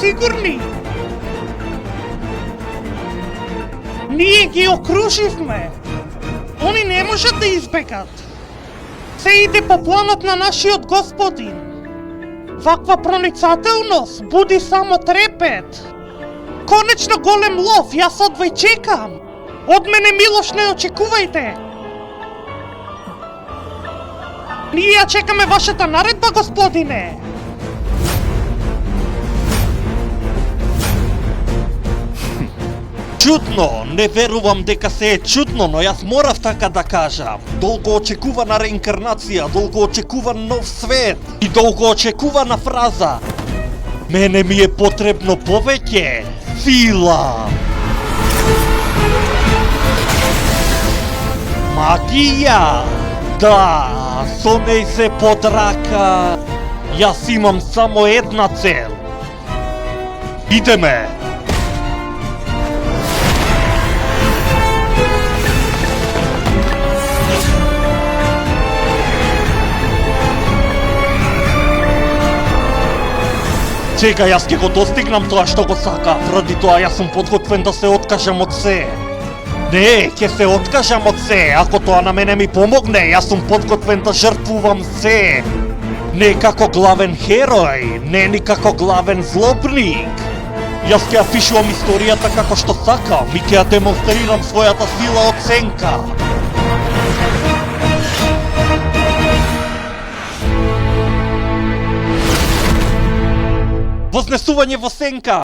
сигурни? Ние ги окруживме. Они не можат да избегат. Се иде по планот на нашиот Господин. Ваква проницателност буди само трепет. Конечно голем лов, јас одвај чекам. Од мене милош не очекувајте. Ние ја чекаме вашата наредба, Господине. Чудно, не верувам дека се е чудно, но јас морав така да кажам. Долго очекувана реинкарнација, долго очекуван нов свет и долго очекувана фраза. Мене ми е потребно повеќе сила. Магија! Да, со неј се под рака. Јас имам само една цел. Идеме! Сега јас ќе го достигнам тоа што го сакав, ради тоа јас сум подготвен да се откажам од се. Не, ќе се откажам од се, ако тоа на мене ми помогне, јас сум подготвен да жртвувам се. Не како главен херој, не ни како главен злобник. Јас ќе ја пишувам историјата како што сакам и ќе ја демонстрирам својата сила од сенка. Вознесување во сенка!